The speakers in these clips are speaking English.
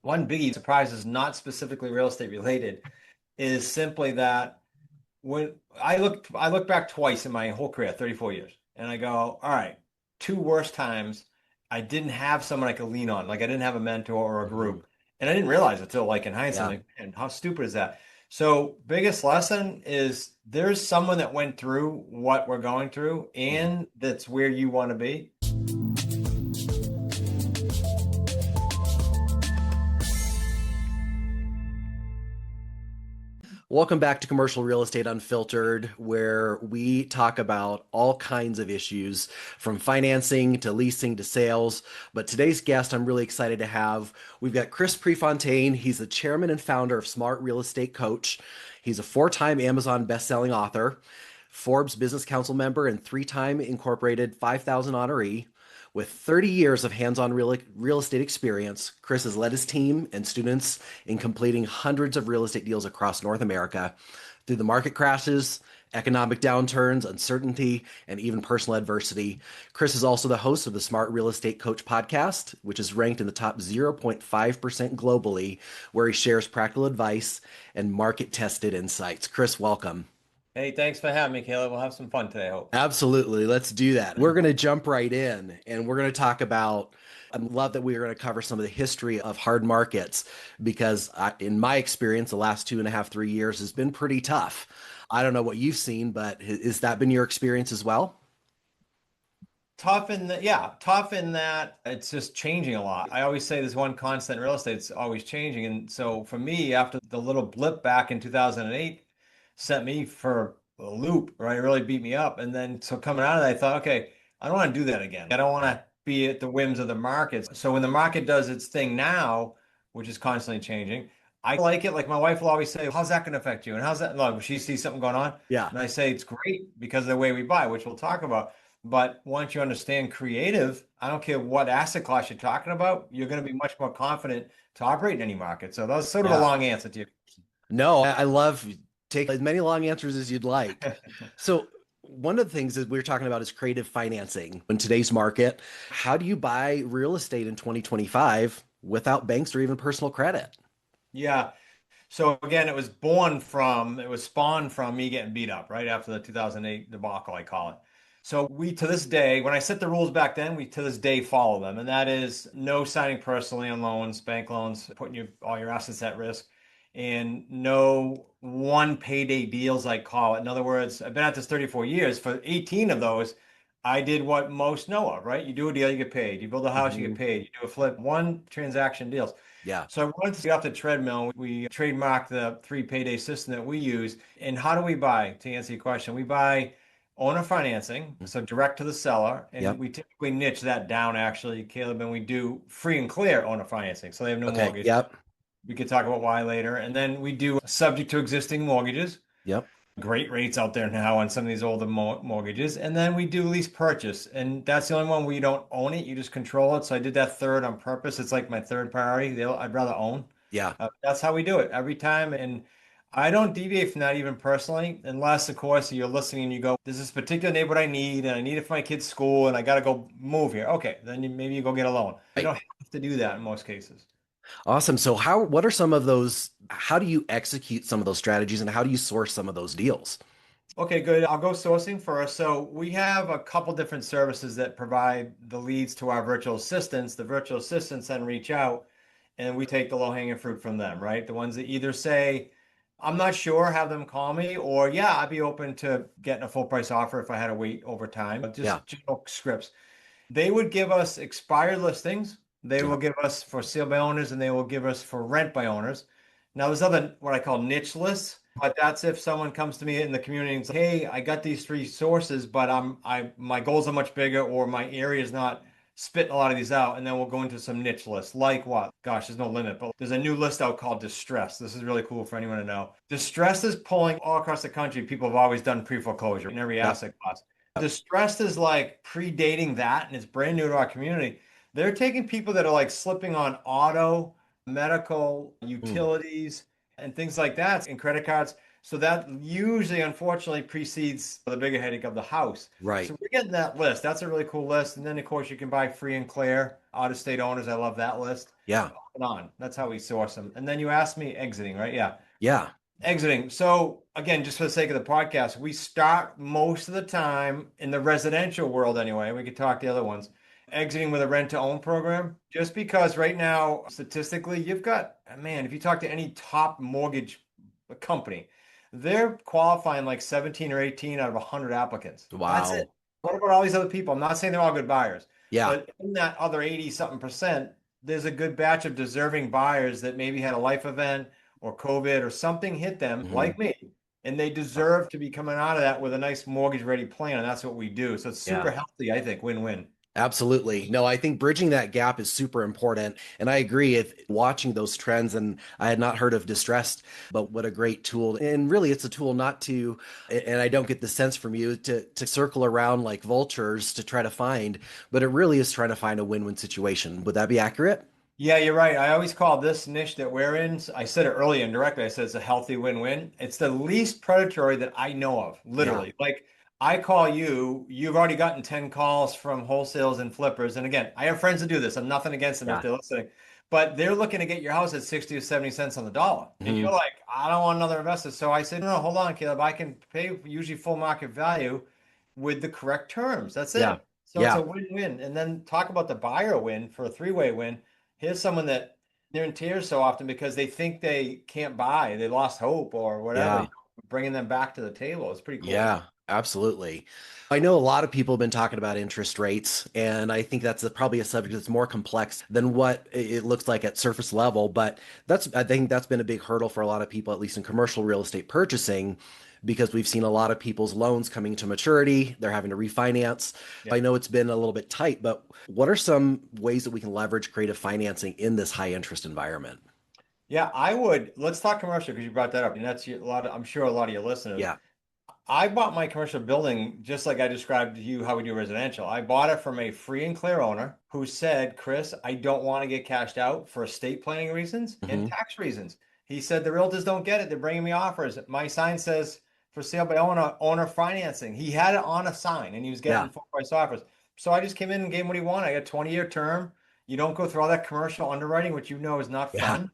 One biggie surprise is not specifically real estate related, is simply that when I look back twice in my whole career, 34 years, and I go, all right, two worst times I didn't have someone I could lean on. Like I didn't have a mentor or a Mhm. group. And I didn't realize it till like in hindsight, Yeah. like, man, how stupid is that? So biggest lesson is there's someone that went through what we're going through Mhm. and that's where you want to be. Welcome back to Commercial Real Estate Unfiltered, where we talk about all kinds of issues from financing to leasing to sales. But today's guest, I'm really excited to have. We've got Chris Prefontaine. He's the chairman and founder of Smart Real Estate Coach. He's a four-time Amazon best-selling author, Forbes Business Council member, and three-time Incorporated 5,000 honoree. With 30 years of hands-on real estate experience, Chris has led his team and students in completing hundreds of real estate deals across North America through the market crashes, economic downturns, uncertainty, and even personal adversity. Chris is also the host of the Smart Real Estate Coach podcast, which is ranked in the top 0.5% globally, where he shares practical advice and market-tested insights. Chris, welcome. Hey, thanks for having me, Caleb. We'll have some fun today, I hope. Absolutely. Let's do that. We're going to jump right in and we're going to talk about. I love that we're going to cover some of the history of hard markets because, in my experience, the last 2.5, 3 years has been pretty tough. I don't know what you've seen, but has that been your experience as well? Tough in that, yeah, tough in that it's just changing a lot. I always say there's one constant in real estate, it's always changing. And so for me, after the little blip back in 2008 sent me for a loop, right? It really beat me up. And then so coming out of that, I thought, okay, I don't want to do that again. I don't want to be at the whims of the markets. So when the market does its thing now, which is constantly changing, I like it. Like my wife will always say, how's that going to affect you? And how's that? Look, she sees something going on. Yeah. And I say, it's great because of the way we buy, which we'll talk about. But once you understand creative, I don't care what asset class you're talking about, you're going to be much more confident to operate in any market. So that's sort of a Yeah. long answer to your No, I love take as many long answers as you'd like. question. So, one of the things that we're talking about is creative financing in today's market. How do you buy real estate in 2025 without banks or even personal credit? Yeah. So again, it was spawned from me getting beat up right after the 2008 debacle, I call it. So we, to this day, when I set the rules back then, we to this day follow them. And that is no signing personally on loans, bank loans, putting all your assets at risk, and no one payday deals, I call it. In other words, I've been at this 34 years. For 18 of those, I did what most know of, right? You do a deal, you get paid. You build a house, you get Mhm. paid. You do a flip, one transaction deals. Yeah. So once we got the treadmill, we trademarked the three payday system that we use. And how do we buy? To answer your question, we buy owner financing, so direct to the seller, and Yep. we typically niche that down actually, Caleb, and we do free and clear owner financing, so they have no Okay. mortgage. Yep. We could talk about why later. And then we do subject to existing mortgages. Yep. Great rates out there now on some of these older mortgages. And then we do lease purchase. And that's the only one where you don't own it, you just control it. So I did that third on purpose. It's like my third priority. I'd rather own. Yeah. That's how we do it every time. And I don't deviate from that even personally, unless, of course, you're listening and you go, there's this particular neighborhood I need, and I need it for my kid's school, and I got to go move here. Okay, then maybe you go get a loan. You Right. don't have to do that in most cases. Awesome. So what are some of those, how do you execute some of those strategies and how do you source some of those deals? Okay, good. I'll go sourcing first. So we have a couple different services that provide the leads to our virtual assistants. The virtual assistants then reach out and we take the low-hanging fruit from them, right? The ones that either say, I'm not sure, have them call me, or yeah, I'd be open to getting a full price offer if I had to wait over time. But Yeah. just general scripts. They would give us expired listings. They Yeah. will give us for sale by owners and they will give us for rent by owners. Now, there's other what I call niche lists, but that's if someone comes to me in the community and says, "Hey, I got these three sources, but my goals are much bigger, or my area is not spitting a lot of these out." And then we'll go into some niche lists, like what? Gosh, there's no limit, but there's a new list out called Distress. This is really cool for anyone to know. Distress is pulling all across the country. People have always done pre-foreclosure in every Yep. asset class. Distressed is like predating that, and it's brand new to our community. They're taking people that are like slipping on auto, medical, Mm. utilities, and things like that, and credit cards. So that usually, unfortunately, precedes the bigger headache of the house. Right. So we're getting that list. That's a really cool list. And then, of course, you can buy free and clear out-of-state owners. I love that list. Yeah. and on. That's how we source them. And then you asked me exiting, right? Yeah. Yeah. Exiting. So again, just for the sake of the podcast, we start most of the time in the residential world anyway. We could talk the other ones. Exiting with a rent to own program, just because right now, statistically, you've got, man, if you talk to any top mortgage company, they're qualifying like 17 or 18 out of 100 applicants. That's it. Wow. What about all these other people? I'm not saying they're all good buyers, Yeah. but in that other 80 something percent, there's a good batch of deserving buyers that maybe had a life event or COVID or something hit them, Hmm. like me, and they deserve to be coming out of that with a nice mortgage ready plan. And that's what we do. So it's super Yeah. healthy, I think, win-win. Absolutely. No, I think bridging that gap is super important. And I agree if watching those trends, and I had not heard of distressed, but what a great tool. And really it's a tool not to, and I don't get the sense from you to circle around like vultures to try to find, but it really is trying to find a win-win situation. Would that be accurate? Yeah, you're right. I always call this niche that we're in, I said it earlier indirectly. I said it's a healthy win-win. It's the least predatory that I know of, Yeah. literally. Like I call you, you've already gotten 10 calls from wholesales and flippers. And again, I have friends that do this. I'm nothing against them if Yeah. they're listening, but they're looking to get your house at 60 or 70 cents on the dollar. And Hmm. you're like, I don't want another investor. So I said, no, no, hold on, Caleb. I can pay usually full market value with the correct terms. That's Yeah. it. So it's Yeah. a win-win. And then talk about the buyer win for a three-way win. Here's someone that they're in tears so often because they think they can't buy, they lost hope or whatever. Yeah. Bringing them back to the table is pretty cool. Yeah, absolutely. I know a lot of people have been talking about interest rates, and I think that's probably a subject that's more complex than what it looks like at surface level. But I think that's been a big hurdle for a lot of people, at least in commercial real estate purchasing, because we've seen a lot of people's loans coming to maturity. They're having to refinance. Yeah. I know it's been a little bit tight, but what are some ways that we can leverage creative financing in this high interest environment? Yeah, I would. Let's talk commercial because you brought that up. And that's a lot of, I'm sure a lot of your listeners. Yeah. I bought my commercial building just like I described to you how we do residential. I bought it from a free and clear owner who said, Chris, I don't want to get cashed out for estate planning reasons and Hmm. tax reasons. He said the realtors don't get it. They're bringing me offers. My sign says for sale by owner financing. He had it on a sign and he was Yeah. getting full price offers. So I just came in and gave him what he wanted. I got a 20-year term. You don't go through all that commercial underwriting, which you know is not Yeah. fun.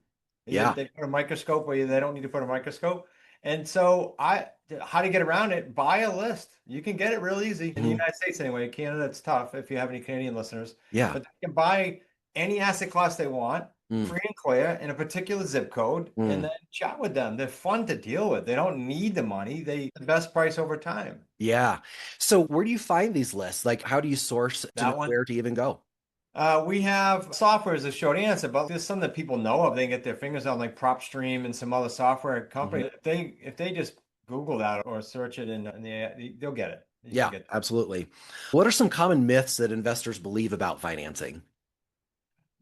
Yeah. They put a microscope where they don't need to put a microscope. And so how to get around it? Buy a list. You can get it real easy in the Mhm. United States anyway. Canada, it's tough if you have any Canadian listeners, Yeah. but they can buy any asset class they want, Mm. free and clear in a particular zip code, and Mm. then chat with them. They're fun to deal with. They don't need the money. They the best price over time. Yeah. So where do you find these lists? Like, how do you source to know That one. where to even go? We have software is a short answer, but there's some that people know of. They can get their fingers on like PropStream and some other software Mhm. company. If they just Google that or search it they'll get it. You should Yeah, get that. absolutely. What are some common myths that investors believe about financing?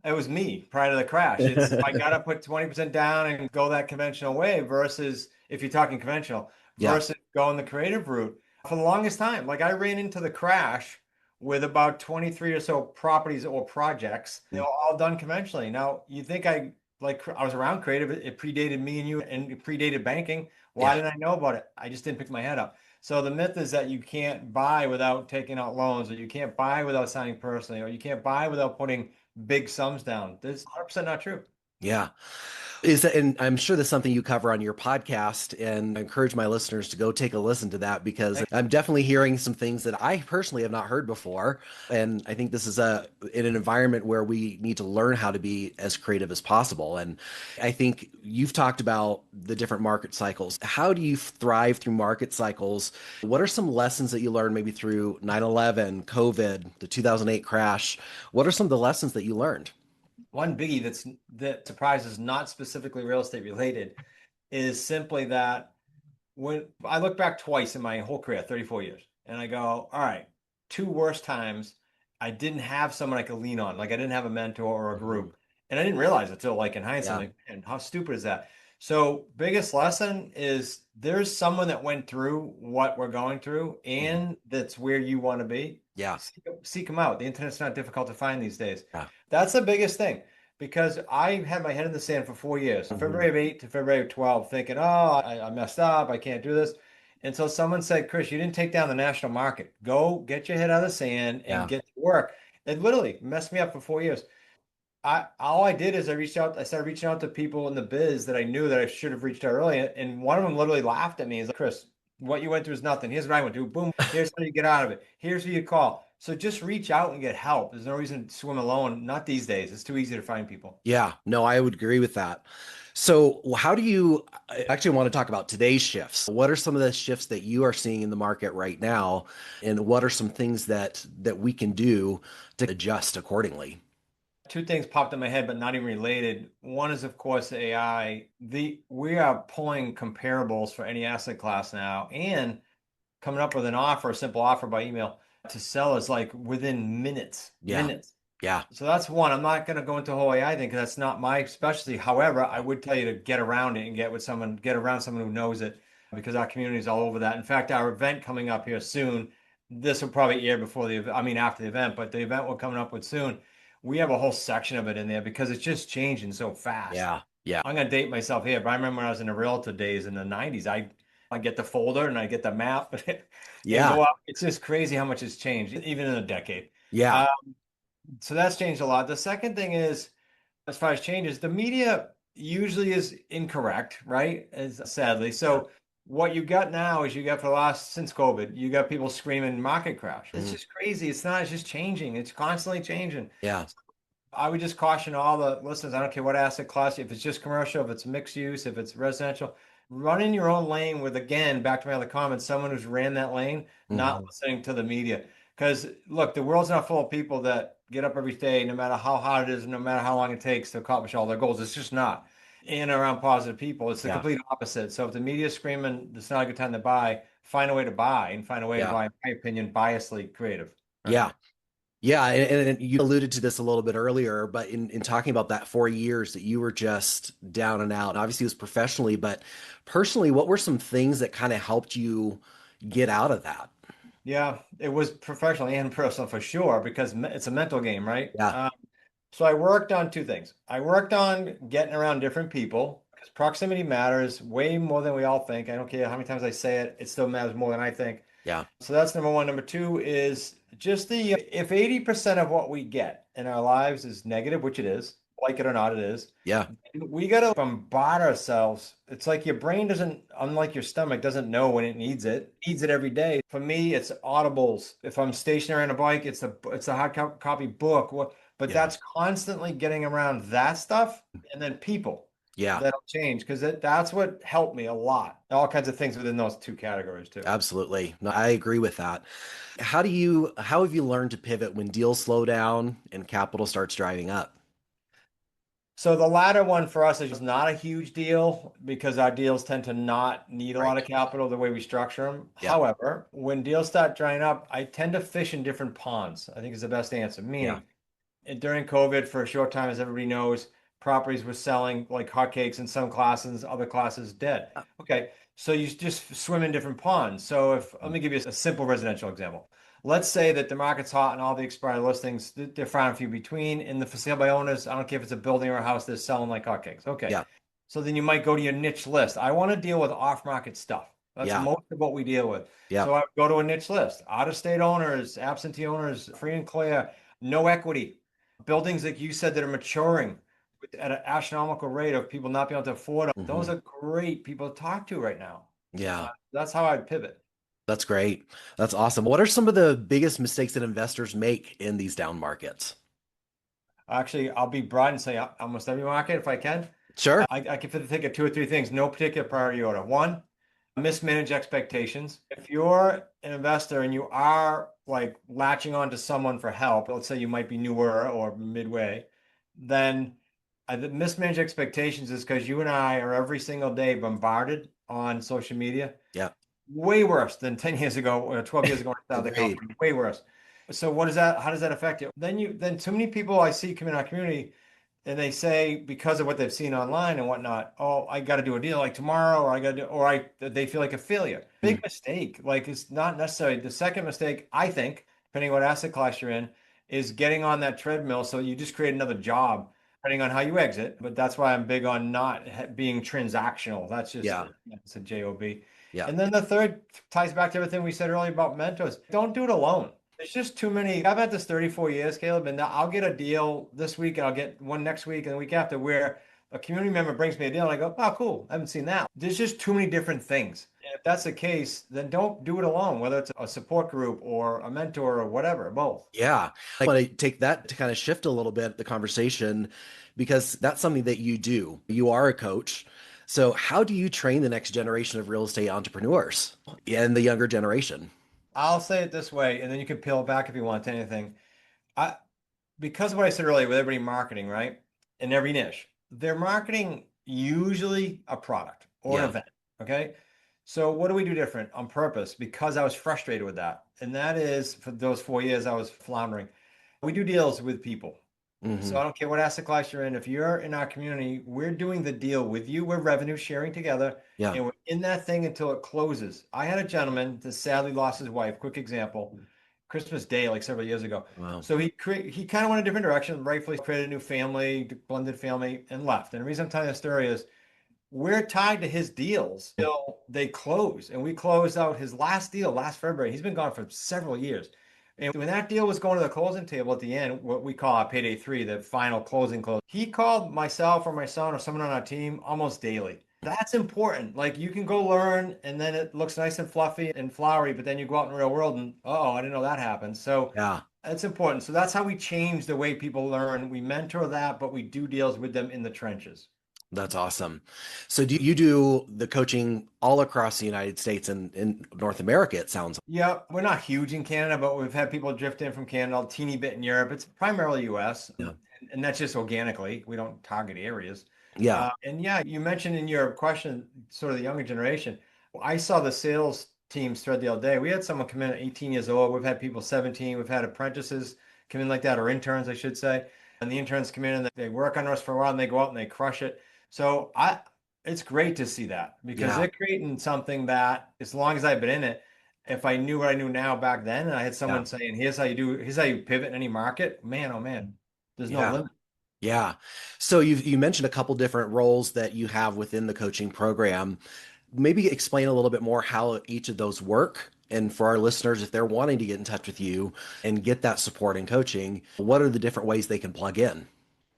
It was me prior to the crash. It's I gotta put 20% down and go that conventional way versus if you're talking conventional Yeah. versus going the creative route. For the longest time, like I ran into the crash with about 23 or so properties or projects. They Mm. were all done conventionally. Now you think I was around creative. It predated me and you and it predated banking. Why Yeah. didn't I know about it? I just didn't pick my head up. So the myth is that you can't buy without taking out loans, or you can't buy without signing personally, or you can't buy without putting big sums down. This is 100% not true. Yeah. Is that, and I'm sure that's something you cover on your podcast, and I encourage my listeners to go take a listen to that because I'm definitely hearing some things that I personally have not heard before. And I think this is in an environment where we need to learn how to be as creative as possible. And I think you've talked about the different market cycles. How do you thrive through market cycles? What are some lessons that you learned maybe through 9/11, COVID, the 2008 crash? What are some of the lessons that you learned? One biggie that surprises not specifically real estate related is simply that when I look back twice in my whole career, 34 years, and I go, all right, two worst times, I didn't have someone I could lean on. Like I didn't have a mentor or a Mhm. group. And I didn't realize it till like in hindsight, Yeah. like, man, how stupid is that? So biggest lesson is there's someone that went through what we're going through Mhm. and that's where you want to be. Yeah. Seek them out. The internet's not difficult to find these days. Yeah. That's the biggest thing because I had my head in the sand for 4 years, Mhm. February of 8 to February of 12, thinking, oh, I messed up. I can't do this. And so someone said, Chris, you didn't take down the national market. Go get your head out of the sand and Yeah. get to work. It literally messed me up for 4 years. all I did is I started reaching out to people in the biz that I knew that I should have reached out earlier. And one of them literally laughed at me. He's like, Chris, what you went through is nothing. Here's what I went through. Boom. Here's how you get out of it. Here's who you call. So just reach out and get help. There's no reason to swim alone. Not these days. It's too easy to find people. Yeah, no, I would agree with that. So, how do you I actually want to talk about today's shifts? What are some of the shifts that you are seeing in the market right now, and what are some things that we can do to adjust accordingly? Two things popped in my head, but not even related. One is, of course, AI. We are pulling comparables for any asset class now, and coming up with an offer, a simple offer by email to sell is like within minutes, Yeah, minutes. yeah, So that's one. I'm not going to go into the whole AI thing because that's not my specialty. However, I would tell you to get around it and get around someone who knows it because our community is all over that. In fact, our event coming up here soon, this will probably air before I mean, after the event, but the event we're coming up with soon, we have a whole section of it in there because it's just changing so fast. yeah, yeah, I'm going to date myself here, but I remember when I was in the realtor days in the 90s, I get the folder and I get the map and yeah, go out. It's just crazy how much has changed, even in a decade. yeah. Uh, so that's changed a lot. The second thing is, as far as changes, the media usually is incorrect, right? As sadly. Yeah. So what you got now is you got for the last since COVID, you got people screaming market crash. It's Mhm. just crazy. It's not, it's just changing. It's constantly changing. Yeah. I would just caution all the listeners, I don't care what asset class, if it's just commercial, if it's mixed use, if it's residential, run in your own lane with, again, back to my other comments, someone who's ran that lane, not Mhm. listening to the media. Because look, the world's not full of people that get up every day, no matter how hard it is, no matter how long it takes to accomplish all their goals. It's just not. In and around positive people, it's the Yeah. complete opposite. So if the media's screaming, it's not a good time to buy, find a way to buy and find a way to Yeah. buy, in my opinion, biasly creative. Right. Yeah. Yeah, and you alluded to this a little bit earlier, but in talking about that 4 years that you were just down and out, obviously it was professionally, but personally, what were some things that kind of helped you get out of that? Yeah, it was professional and personal for sure because it's a mental game, right? Yeah, So I worked on two things. I worked on getting around different people because proximity matters way more than we all think. I don't care how many times I say it, it still matters more than I think. yeah, So that's number one. Number two is just if 80% of what we get in our lives is negative, which it is, like it or not, it is, yeah, we got to bombard ourselves. It's like your brain doesn't, unlike your stomach, doesn't know when it needs it. It needs it every day. For me, it's audibles. If I'm stationary on a bike, it's a hard copy book. But yeah, that's constantly getting around that stuff, and then people yeah, that'll change because that's what helped me a lot. All kinds of things within those two categories too. absolutely. No, I agree with that. How have you learned to pivot when deals slow down and capital starts driving up? So the latter one for us is not a huge deal because our deals tend to not need a lot Right. of capital the way we structure them. Yeah, However, when deals start drying up, I tend to fish in different ponds, I think is the best answer. yeah, Meaning, during COVID, for a short time, as everybody knows, properties were selling like hotcakes in some classes, other classes dead. Okay, so you just swim in different ponds. So if let me give you a simple residential example. Let's say that the market's hot and all the expired listings, they're far and few between. In the for sale by owners, I don't care if it's a building or a house, they're selling like hotcakes. Okay, yeah, so then you might go to your niche list. I want to deal with off-market stuff. That's yeah, most of what we deal with. yeah, So I go to a niche list. Out-of-state owners, absentee owners, free and clear, no equity buildings like you said that are maturing at an astronomical rate of people not being able to afford them. Those hmm, are great people to talk to right now. yeah. That's how I'd pivot. That's great. That's awesome. What are some of the biggest mistakes that investors make in these down markets? Actually, I'll be broad and say almost every market if I can. Sure. I can think of two or three things, no particular priority order. One, mismanage expectations. If you're an investor and you are like latching on to someone for help, let's say you might be newer or midway, then the mismanaged expectations is because you and I are every single day bombarded on social media. Yeah. Way worse than 10 years ago or 12 years ago when I started the Agreed. company. Way worse. So what is that? How does that affect you? Then too many people I see come in our community and they say because of what they've seen online and whatnot, oh, I got to do a deal like tomorrow, or I got to do, or I they feel like a failure. Mm, Big mistake. Like it's not necessarily the second mistake, I think, depending on what asset class you're in, is getting on that treadmill. So you just create another job, depending on how you exit. But that's why I'm big on not being transactional. That's just yeah. it's a job. Yeah. And then the third ties back to everything we said earlier about mentors. Don't do it alone. It's just too many. I've had this 34 years, Caleb, and I'll get a deal this week and I'll get one next week and the week after where a community member brings me a deal and I go, oh, cool. I haven't seen that. There's just too many different things. And if that's the case, then don't do it alone, whether it's a support group or a mentor or whatever, both. Yeah. I want to take that to kind of shift a little bit the conversation because that's something that you do. You are a coach. So, how do you train the next generation of real estate entrepreneurs and the younger generation? I'll say it this way, and then you can peel back if you want to anything. I Because of what I said earlier with everybody marketing, right? In every niche, they're marketing usually a product or an Yeah. event. Okay. So what do we do different on purpose? Because I was frustrated with that. And that is for those 4 years I was floundering. We do deals with people. So I Hmm. don't care what asset class you're in. If you're in our community, we're doing the deal with you. We're revenue sharing together, Yeah. and we're in that thing until it closes. I had a gentleman that sadly lost his wife. Quick example, Christmas Day, like several years ago. Wow. So he kind of went a different direction. Rightfully created a new family, blended family, and left. And the reason I'm telling the story is we're tied to his deals till they close. And we closed out his last deal last February. He's been gone for several years. And when that deal was going to the closing table at the end, what we call our payday three, the final closing close, he called myself or my son or someone on our team almost daily. That's important. Like you can go learn and then it looks nice and fluffy and flowery, but then you go out in the real world and oh, I didn't know that happened. So Yeah. that's important. So that's how we change the way people learn. We mentor that, but we do deals with them in the trenches. That's awesome. So, do you do the coaching all across the United States and in North America? It sounds. Yeah, we're not huge in Canada, but we've had people drift in from Canada, a teeny bit in Europe. It's primarily US, Yeah. and that's just organically. We don't target areas. Yeah. And yeah, you mentioned in your question, sort of the younger generation. I saw the sales teams thread the other day. We had someone come in at 18 years old. We've had people 17. We've had apprentices come in like that, or interns, I should say. And the interns come in and they work on us for a while and they go out and they crush it. So it's great to see that because Yeah. they're creating something that, as long as I've been in it, if I knew what I knew now back then, and I had Yeah. someone saying, "Here's how you do, here's how you pivot in any market," man, oh man, there's no Yeah. limit. Yeah. So you mentioned a couple different roles that you have within the coaching program. Maybe explain a little bit more how each of those work. And for our listeners, if they're wanting to get in touch with you and get that support and coaching, what are the different ways they can plug in?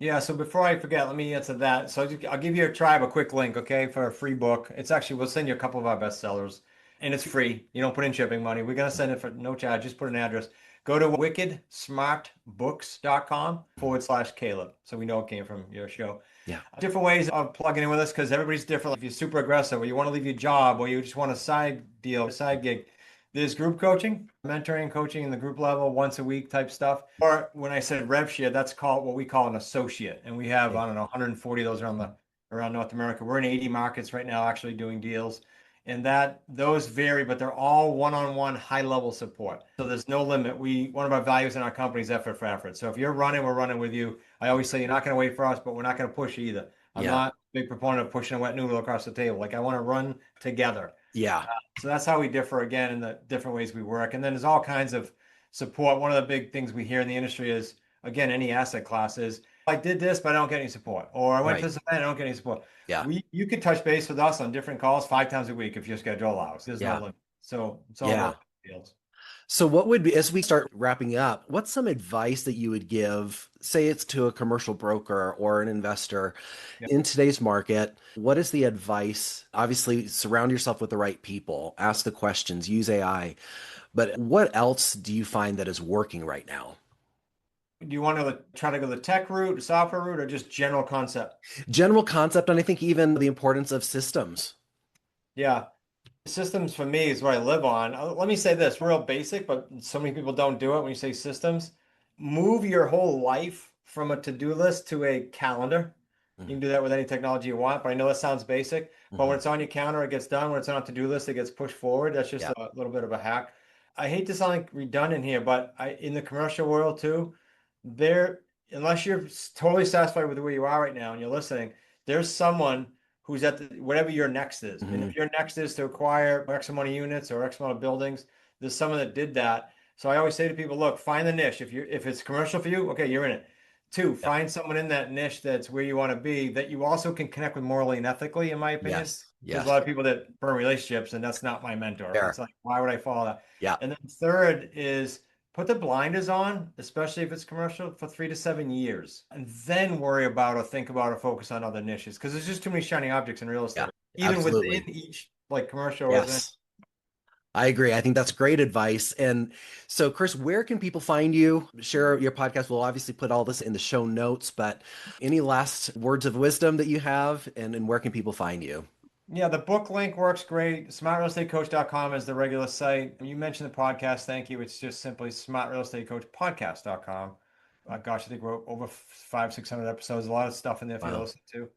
Yeah, so before I forget, let me answer that. So I'll give your tribe a quick link, okay, for a free book. It's actually, we'll send you a couple of our bestsellers, and it's free. You don't put in shipping money. We're going to send it for no charge. Just put an address. Go to wickedsmartbooks.com/Caleb. So we know it came from your show. Yeah. Different ways of plugging in with us because everybody's different. If you're super aggressive or you want to leave your job or you just want a side deal, a side gig, there's group coaching, mentoring, coaching in the group level, once a week type stuff. Or when I said rev share, that's called what we call an associate. And we have, I don't know, 140 of those around North America. We're in 80 markets right now actually doing deals. And those vary, but they're all one-on-one high-level support. So there's no limit. One of our values in our company is effort for effort. So if you're running, we're running with you. I always say you're not going to wait for us, but we're not going to push either. I'm Yeah. not a big proponent of pushing a wet noodle across the table. Like I want to run together. Yeah. So that's how we differ again in the different ways we work. And then there's all kinds of support. One of the big things we hear in the industry is, again, any asset class is, I did this, but I don't get any support. Or I went to Right. this event, I don't get any support. Yeah. You could touch base with us on different calls 5 times a week if your schedule allows. There's no Yeah. limit. So it's all Yeah. about deals. So, what would be, as we start wrapping up, what's some advice that you would give, say it's to a commercial broker or an investor Yeah. in today's market? What is the advice? Obviously, surround yourself with the right people, ask the questions, use AI. But what else do you find that is working right now? Do you want to try to go the tech route, software route, or just general concept? General concept, and I think even the importance of systems. Yeah. Systems for me is what I live on. Let me say this, real basic, but so many people don't do it when you say systems. Move your whole life from a to-do list to a calendar. You Mhm. can do that with any technology you want, but I know that sounds basic. But when Mhm. it's on your calendar, it gets done. When it's on a to-do list, it gets pushed forward. That's just Yeah. a little bit of a hack. I hate to sound like redundant here, but in the commercial world too, there, unless you're totally satisfied with where you are right now and you're listening, there's someone who's at whatever your next is. And Mhm. if your next is to acquire X amount of units or X amount of buildings, there's someone that did that. So I always say to people, look, find the niche. If it's commercial for you, okay, you're in it. Two, Yeah. find someone in that niche that's where you want to be that you also can connect with morally and ethically, in my opinion. Yes. There's a Yes. lot of people that burn relationships, and that's not my mentor. It's Fair. like, why would I follow that? Yeah. And then third is put the blinders on, especially if it's commercial, for 3 to 7 years, and then worry about or think about or focus on other niches because there's just too many shiny objects in real Yeah, estate, even within absolutely. each like commercial residential. Yes. I agree. I think that's great advice. And so, Chris, where can people find you? Share your podcast. We'll obviously put all this in the show notes, but any last words of wisdom that you have, and where can people find you? Yeah, the book link works great. Smartrealestatecoach.com is the regular site. You mentioned the podcast. Thank you. It's just simply smartrealestatecoachpodcast.com. Gosh, I think we're over 600 episodes. A lot of stuff in there for you to Wow. listen to.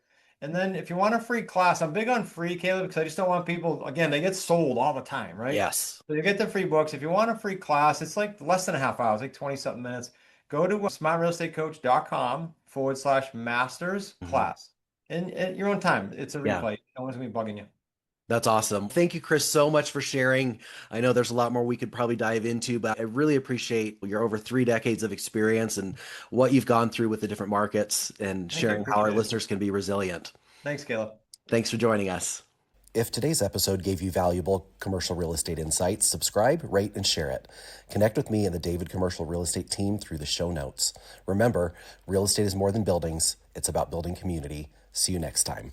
And then if you want a free class, I'm big on free, Caleb, because I just don't want people, again, they get sold all the time, right? Yes. So you get the free books. If you want a free class, it's like less than a half hour, it's like 20 something minutes. Go to smartrealestatecoach.com/masters Mhm. class. And at your one's time. It's a Yeah. replay. No one's gonna be bugging you. That's awesome. Thank you, Chris, so much for sharing. I know there's a lot more we could probably dive into, but I really appreciate your over 3 decades of experience and what you've gone through with the different markets and Thank you. sharing how our Appreciate it. listeners can be resilient. Thanks, Caleb. Thanks for joining us. If today's episode gave you valuable commercial real estate insights, subscribe, rate, and share it. Connect with me and the David Commercial Real Estate team through the show notes. Remember, real estate is more than buildings, it's about building community. See you next time.